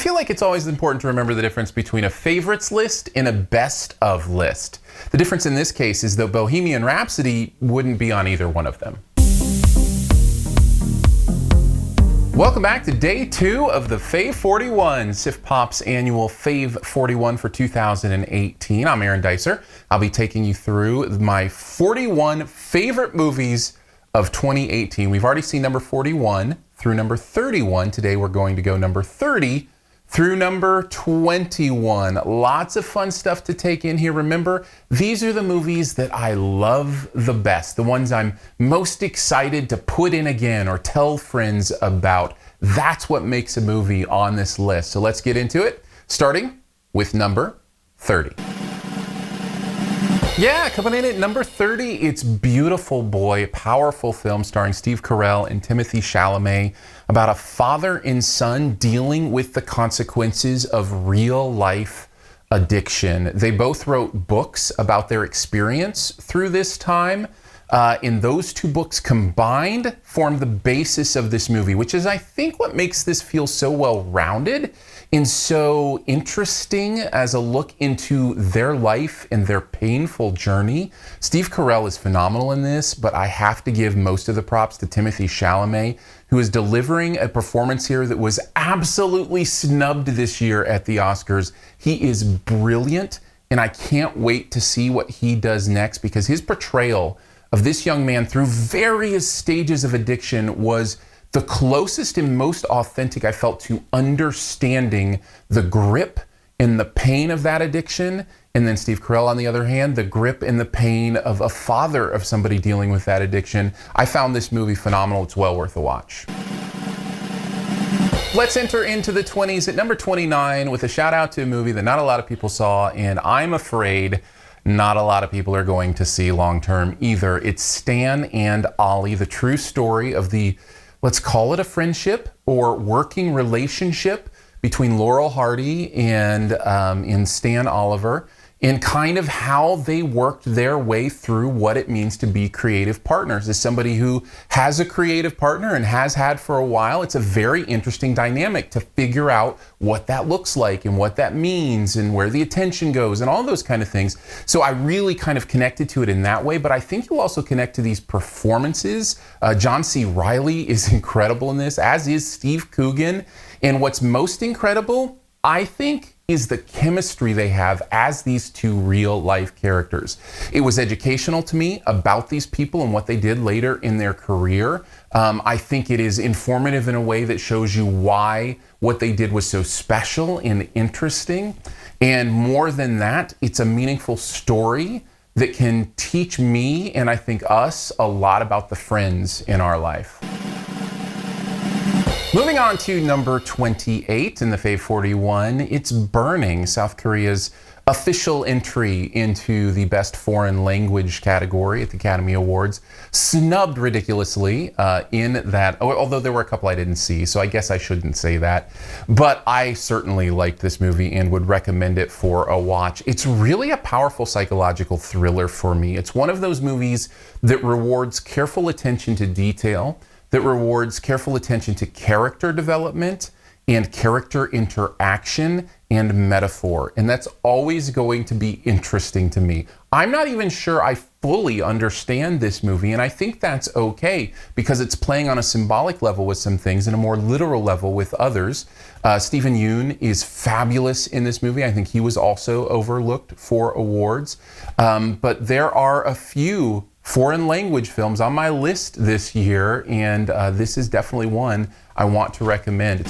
feel like it's always important to remember the difference between a favorites list and a best of list. The difference in this case is that Bohemian Rhapsody wouldn't be on either one of them. Welcome back to day 2 of the Fave41, SiftPop's annual Fave41 for 2018. I'm Aaron Dicer. I'll be taking you through my 41 favorite movies of 2018. We've already seen number 41 through number 31. Today we're going to go number 30 through number 21. Lots of fun stuff to take in here. Remember, these are the movies that I love the best, the ones I'm most excited to put in again or tell friends about. That's what makes a movie on this list. So let's get into it, starting with number 30. Yeah, coming in at number 30, it's Beautiful Boy, a powerful film starring Steve Carell and Timothée Chalamet about a father and son dealing with the consequences of real-life addiction. They both wrote books about their experience through this time. And those two books combined form the basis of this movie, which is, I think, what makes this feel so well-rounded and so interesting as a look into their life and their painful journey. Steve Carell is phenomenal in this, but I have to give most of the props to Timothée Chalamet, who is delivering a performance here that was absolutely snubbed this year at the Oscars. He is brilliant, and I can't wait to see what he does next, because his portrayal of this young man through various stages of addiction was the closest and most authentic I felt to understanding the grip and the pain of that addiction. And then Steve Carell, on the other hand, the grip and the pain of a father of somebody dealing with that addiction. I found this movie phenomenal. It's well worth a watch. Let's enter into the 20s at number 29 with a shout out to a movie that not a lot of people saw, and I'm afraid not a lot of people are going to see long term either. It's Stan and Ollie, the true story of the, let's call it a friendship or working relationship between Laurel Hardy and Stan Oliver, and kind of how they worked their way through what it means to be creative partners. As somebody who has a creative partner and has had for a while, it's a very interesting dynamic to figure out what that looks like and what that means and where the attention goes and all those kind of things. So I really kind of connected to it in that way, but I think you'll also connect to these performances. John C. Reilly is incredible in this, as is Steve Coogan. And what's most incredible, I think, is the chemistry they have as these two real life characters. It was educational to me about these people and what they did later in their career. I think it is informative in a way that shows you why what they did was so special and interesting. And more than that, it's a meaningful story that can teach me, and I think us, a lot about the friends in our life. Moving on to number 28 in the Fave41, it's Burning, South Korea's official entry into the Best Foreign Language category at the Academy Awards. Snubbed ridiculously in that, although there were a couple I didn't see, so I guess I shouldn't say that. But I certainly liked this movie and would recommend it for a watch. It's really a powerful psychological thriller for me. It's one of those movies that rewards careful attention to detail, that rewards careful attention to character development and character interaction and metaphor. And that's always going to be interesting to me. I'm not even sure I fully understand this movie, and I think that's okay, because it's playing on a symbolic level with some things and a more literal level with others. Stephen Yeun is fabulous in this movie. I think he was also overlooked for awards. But there are a few foreign language films on my list this year, and this is definitely one I want to recommend.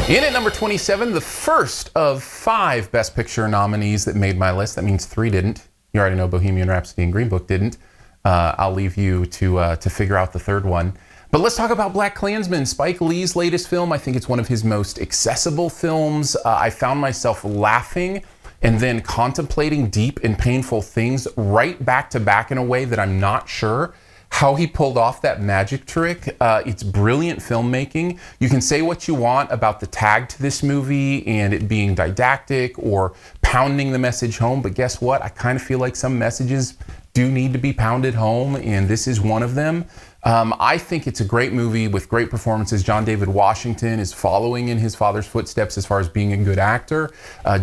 In at number 27, the first of 5 Best Picture nominees that made my list. That means 3 didn't. You already know Bohemian Rhapsody and Green Book didn't. I'll leave you to figure out the third one. But let's talk about BlacKkKlansman, Spike Lee's latest film. I think it's one of his most accessible films. I found myself laughing and then contemplating deep and painful things right back to back in a way that I'm not sure how he pulled off that magic trick. It's brilliant filmmaking. You can say what you want about the tag to this movie and it being didactic or pounding the message home, but guess what? I kind of feel like some messages do need to be pounded home, and this is one of them. I think it's a great movie with great performances. John David Washington is following in his father's footsteps as far as being a good actor,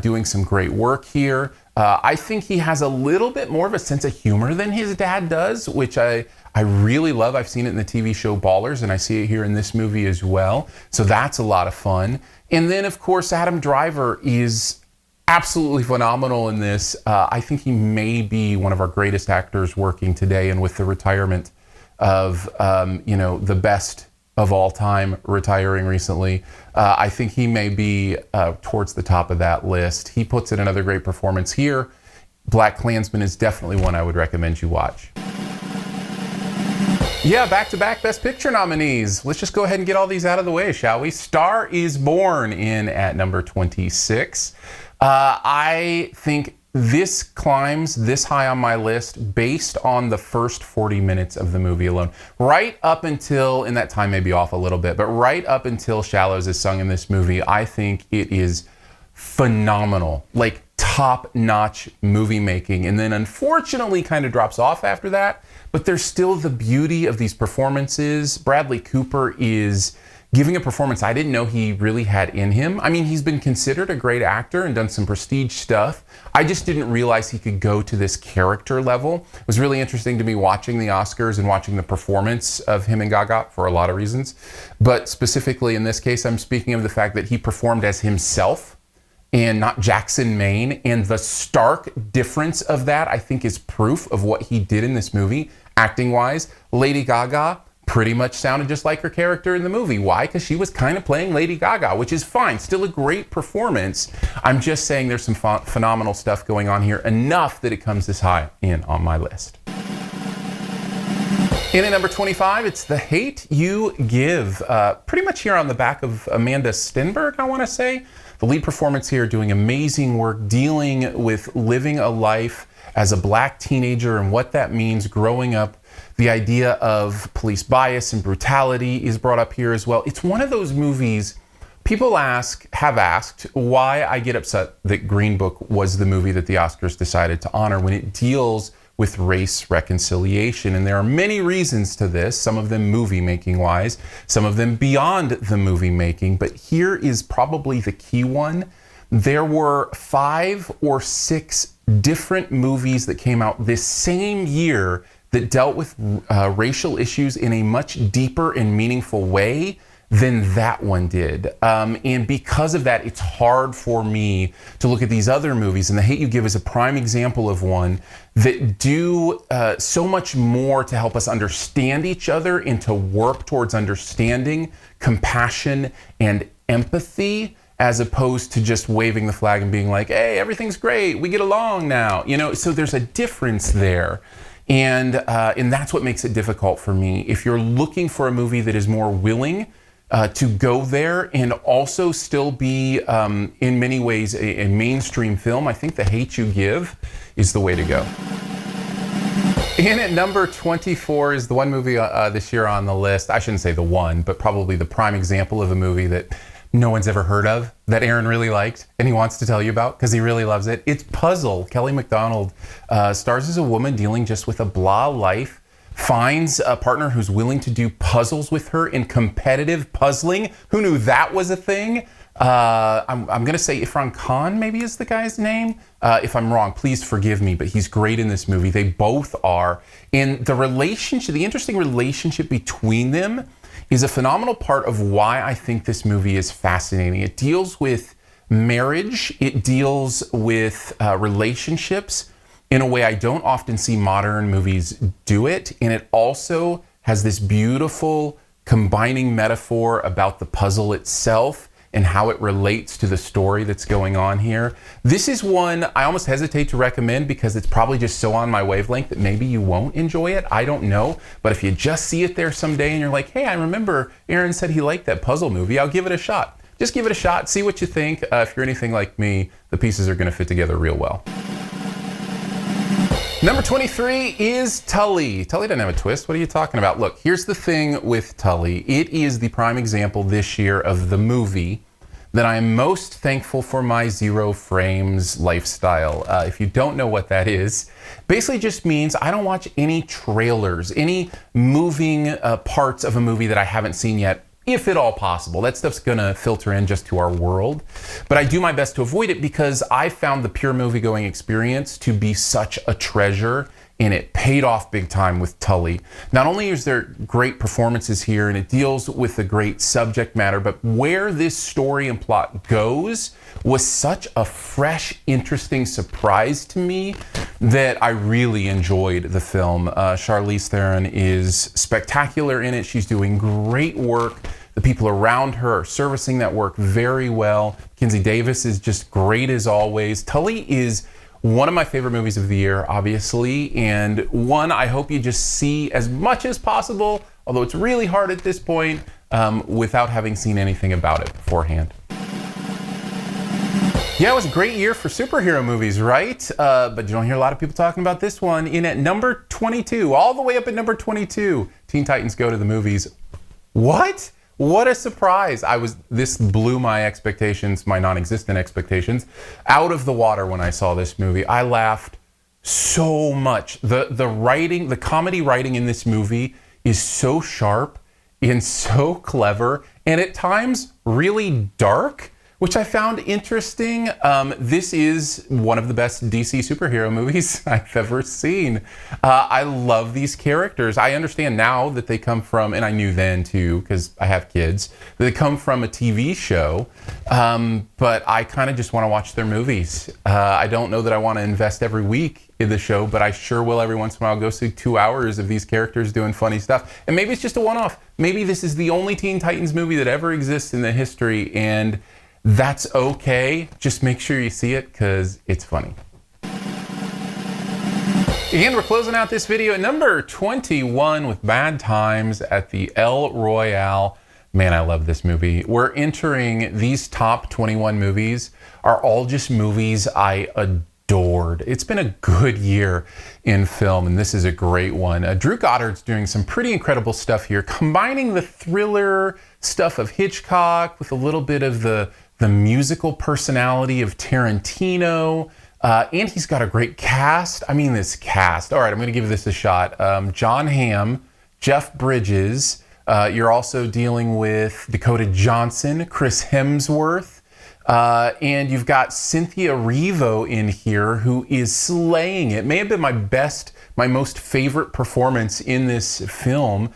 doing some great work here. I think he has a little bit more of a sense of humor than his dad does, which I really love. I've seen it in the TV show Ballers, and I see it here in this movie as well. So that's a lot of fun. And then, of course, Adam Driver is absolutely phenomenal in this. I think he may be one of our greatest actors working today, and with the retirement of the best of all time retiring recently, I think he may be towards the top of that list. He puts in another great performance here. Black Klansman is definitely one I would recommend you watch. Yeah, back-to-back Best Picture nominees. Let's just go ahead and get all these out of the way, shall we? Star is Born in at number 26. I think this climbs this high on my list based on the first 40 minutes of the movie alone. Right up until, and that time may be off a little bit, but right up until Shallows is sung in this movie, I think it is phenomenal. Like top-notch movie making. And then unfortunately kind of drops off after that, but there's still the beauty of these performances. Bradley Cooper is giving a performance I didn't know he really had in him. I mean, he's been considered a great actor and done some prestige stuff. I just didn't realize he could go to this character level. It was really interesting to me watching the Oscars and watching the performance of him and Gaga for a lot of reasons. But specifically in this case, I'm speaking of the fact that he performed as himself and not Jackson Maine. And the stark difference of that, I think, is proof of what he did in this movie, acting-wise. Lady Gaga pretty much sounded just like her character in the movie. Why? Because she was kind of playing Lady Gaga, which is fine. Still a great performance. I'm just saying there's some phenomenal stuff going on here, enough that it comes this high in on my list. In at number 25, it's The Hate U Give. Pretty much here on the back of Amanda Stenberg, I want to say. The lead performance here doing amazing work, dealing with living a life as a black teenager and what that means growing up. The idea of police bias and brutality is brought up here as well. It's one of those movies people have asked why I get upset that Green Book was the movie that the Oscars decided to honor when it deals with race reconciliation. And there are many reasons to this, some of them movie making wise, some of them beyond the movie making, but here is probably the key one. There were 5 or 6 different movies that came out this same year that dealt with racial issues in a much deeper and meaningful way than that one did. And because of that, it's hard for me to look at these other movies, and The Hate U Give is a prime example of one that do so much more to help us understand each other and to work towards understanding, compassion, and empathy, as opposed to just waving the flag and being like, hey, everything's great, we get along now. So there's a difference there. And that's what makes it difficult for me. If you're looking for a movie that is more willing to go there and also still be, in many ways, a mainstream film, I think The Hate U Give is the way to go. In at number 24 is the one movie this year on the list. I shouldn't say the one, but probably the prime example of a movie that no one's ever heard of, that Aaron really liked and he wants to tell you about because he really loves it. It's Puzzle. Kelly MacDonald stars as a woman dealing just with a blah life, finds a partner who's willing to do puzzles with her in competitive puzzling. Who knew that was a thing? I'm going to say Irfan Khan maybe is the guy's name. If I'm wrong, please forgive me, but he's great in this movie. They both are. And the interesting relationship between them is a phenomenal part of why I think this movie is fascinating. It deals with marriage, it deals with relationships in a way I don't often see modern movies do it, and it also has this beautiful combining metaphor about the puzzle itself and how it relates to the story that's going on here. This is one I almost hesitate to recommend because it's probably just so on my wavelength that maybe you won't enjoy it. I don't know. But if you just see it there someday and you're like, hey, I remember Aaron said he liked that puzzle movie, I'll give it a shot. Just give it a shot, see what you think. If you're anything like me, the pieces are going to fit together real well. Number 23 is Tully. Tully doesn't have a twist. What are you talking about? Look, here's the thing with Tully. It is the prime example this year of the movie that I am most thankful for my zero frames lifestyle. If you don't know what that is, basically just means I don't watch any trailers, any moving parts of a movie that I haven't seen yet, if at all possible. That stuff's gonna filter in just to our world. But I do my best to avoid it because I found the pure movie-going experience to be such a treasure, and it paid off big time with Tully. Not only is there great performances here and it deals with a great subject matter, but where this story and plot goes was such a fresh, interesting surprise to me that I really enjoyed the film. Charlize Theron is spectacular in it. She's doing great work. The people around her are servicing that work very well. Kinsey Davis is just great as always. Tully is one of my favorite movies of the year, obviously, and one I hope you just see as much as possible, although it's really hard at this point, without having seen anything about it beforehand. Yeah, it was a great year for superhero movies, right? But you don't hear a lot of people talking about this one. In at number 22, all the way up at number 22, Teen Titans Go to the Movies. What? What a surprise. This blew my expectations, my non-existent expectations, out of the water when I saw this movie. I laughed so much. The writing, the comedy writing in this movie is so sharp and so clever, and at times really dark, which I found interesting. This is one of the best DC superhero movies I've ever seen. I love these characters. I understand now that they come from, and I knew then too, because I have kids, that they come from a TV show, but I kind of just want to watch their movies. I don't know that I want to invest every week in the show, but I sure will every once in a while go see 2 hours of these characters doing funny stuff. And maybe it's just a one-off. Maybe this is the only Teen Titans movie that ever exists in the history, and that's okay. Just make sure you see it because it's funny. And we're closing out this video at number 21 with Bad Times at the El Royale. Man, I love this movie. We're entering these top 21 movies are all just movies I adored. It's been a good year in film, and this is a great one. Drew Goddard's doing some pretty incredible stuff here, combining the thriller stuff of Hitchcock with a little bit of the musical personality of Tarantino, and he's got a great cast. I mean, this cast. All right, I'm going to give this a shot. John Hamm, Jeff Bridges. You're also dealing with Dakota Johnson, Chris Hemsworth, and you've got Cynthia Erivo in here, who is slaying it. May have been my most favorite performance in this film.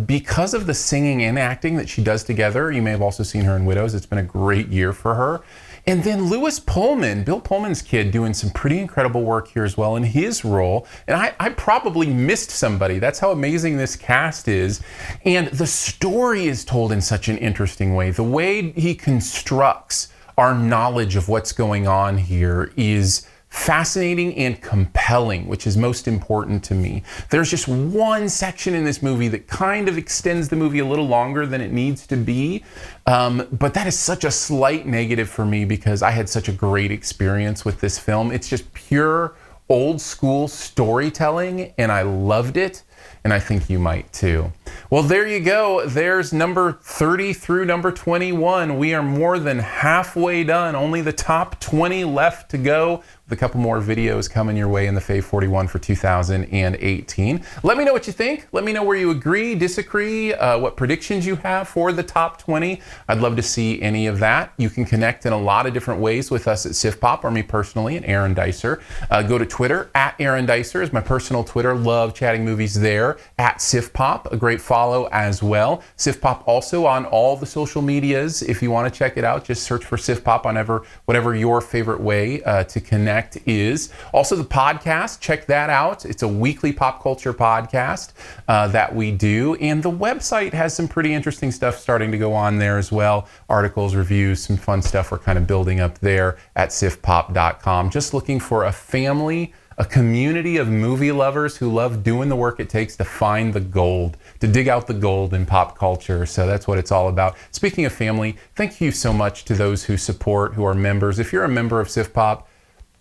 Because of the singing and acting that she does together. You may have also seen her in Widows. It's been a great year for her. And then Lewis Pullman, Bill Pullman's kid, doing some pretty incredible work here as well in his role. And I probably missed somebody. That's how amazing this cast is. And the story is told in such an interesting way. The way he constructs our knowledge of what's going on here is fascinating and compelling, which is most important to me. There's just one section in this movie that kind of extends the movie a little longer than it needs to be, but that is such a slight negative for me because I had such a great experience with this film. It's just pure old school storytelling, and I loved it, and I think you might too. Well, there you go. There's number 30 through number 21. We are more than halfway done. Only the top 20 left to go, with a couple more videos coming your way in the Fave41 for 2018. Let me know what you think. Let me know where you agree, disagree, what predictions you have for the top 20. I'd love to see any of that. You can connect in a lot of different ways with us at SiftPop, or me personally, at Aaron Dicer. Go to Twitter, at Aaron Dicer is my personal Twitter. Love chatting movies there. At SiftPop, a great follow as well. SiftPop also on all the social medias. If you want to check it out, just search for SiftPop on whatever your favorite way to connect is. Also the podcast, check that out. It's a weekly pop culture podcast that we do. And the website has some pretty interesting stuff starting to go on there as well. Articles, reviews, some fun stuff we're kind of building up there at siftpop.com. Just looking for a family, a community of movie lovers who love doing the work it takes to find the gold, to dig out the gold in pop culture. So that's what it's all about. Speaking of family, thank you so much to those who support, who are members. If you're a member of SiftPop,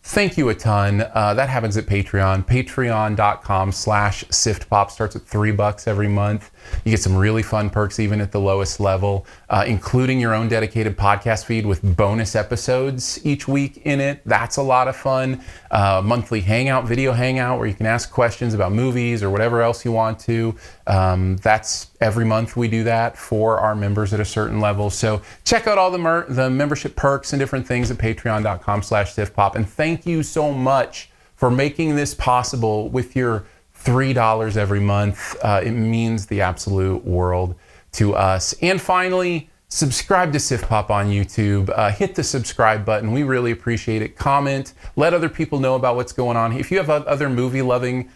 thank you a ton. That happens at Patreon. Patreon.com/SiftPop starts at $3 every month. You get some really fun perks even at the lowest level, including your own dedicated podcast feed with bonus episodes each week in it. That's a lot of fun. Monthly hangout, video hangout, where you can ask questions about movies or whatever else you want to. That's every month we do that for our members at a certain level. So check out all the membership perks and different things at patreon.com/SiftPop. And thank you so much for making this possible with your $3 every month. It means the absolute world to us. And finally, subscribe to SiftPop on YouTube. Hit the subscribe button. We really appreciate it. Comment. Let other people know about what's going on. If you have other movie-loving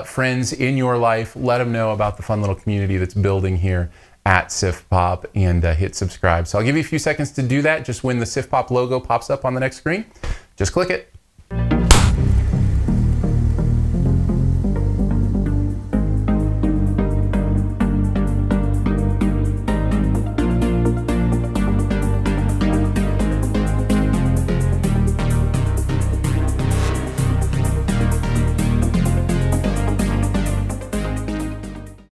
friends in your life, let them know about the fun little community that's building here at SiftPop, and hit subscribe. So I'll give you a few seconds to do that. Just when the SiftPop logo pops up on the next screen, just click it.